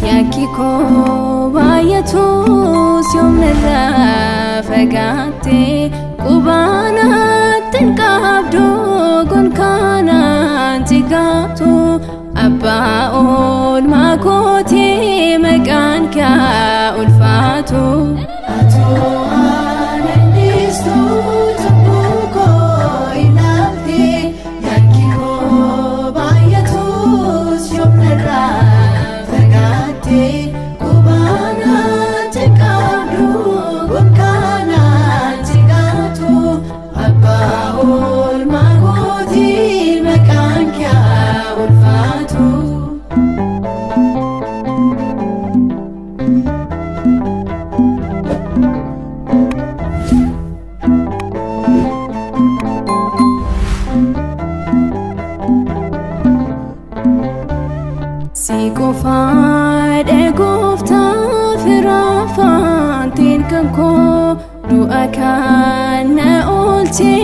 Yakiko bayatus yomnera fagate kubana tinkabdo gonkana tigatu abba ol makoti mekanka ulfatu ato anendistu tabuko inalti yakiko bayatus yomnera kubana tekabdu gonkana tigatu abba ol magoti mekanka ulfatu Sikofad egofta firafan tinkanko du'akan na olche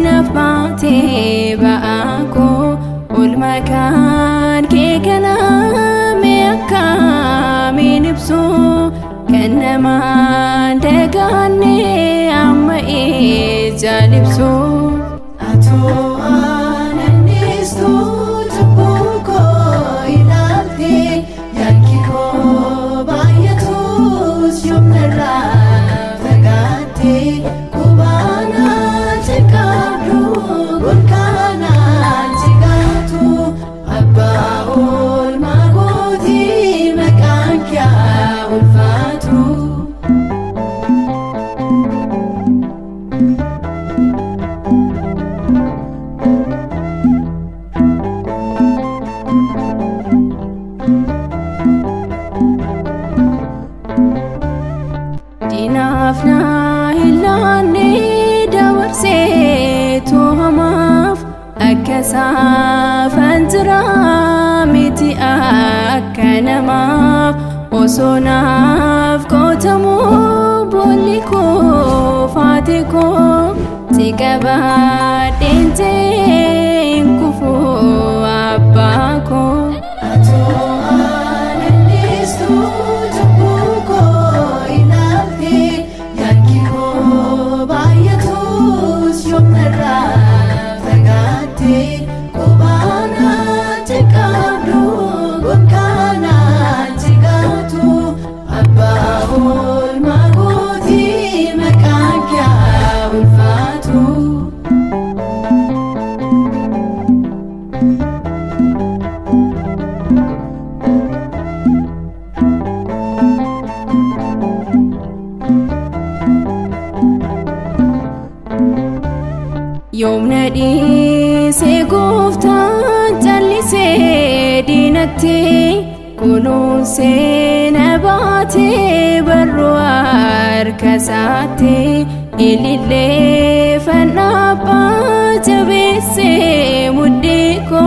nafbate ba'ako ulmakan kekana meaka minibso kannaman degane amma ejalibso ato ananistu tabuko yakiko bayatus yomnera fagate kubana tekabdu gonkana tigatu abba ol magoti mekanka ulfatu dinafna hilane dawarse tohamaf akasa fanzra miti akanamaf osonaf kotamu boliko fatiko tigaba dente kufu abako ato anenistu tabuko yakiko bayatus yomnera fagate kubana tekabdu gonkana tigatu abba ol magoti mekanka ulfatu yomnadi se gofta jallise dinate kunun se nabate barwar kasate ilille fanaba jabese mudiko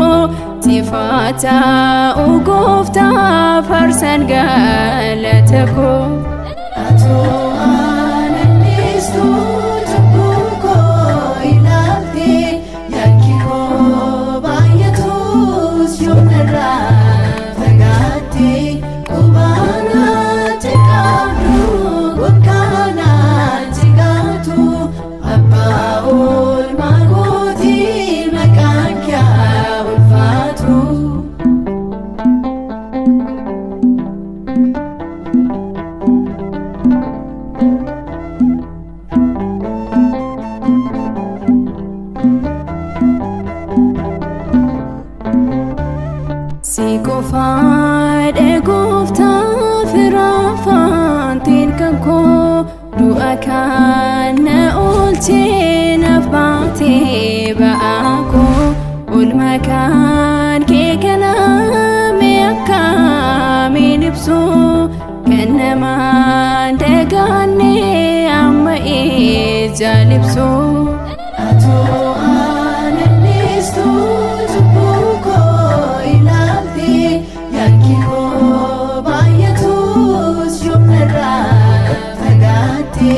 tifata ugofta farsan galatako ato ananistu Sikofad egofta firafan tinkanko du'akan na olche nafbate ba'ako ulmakan ganamaan dagaannee amma ijaalibsuu atoo aananneestuu cubbuu koo ilaalti yakki koo baay'atus yoomnarraa fagaatti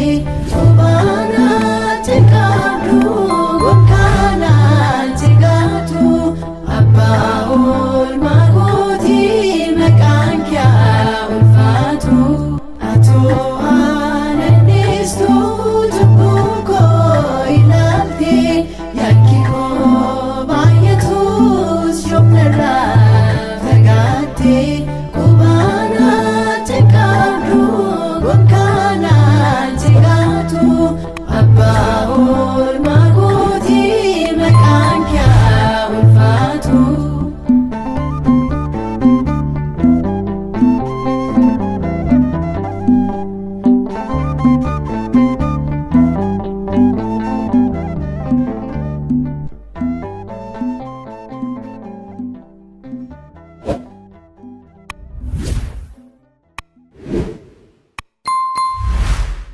obaanaatti qabdu gokkaanaatti gaatu abbaa oolmaa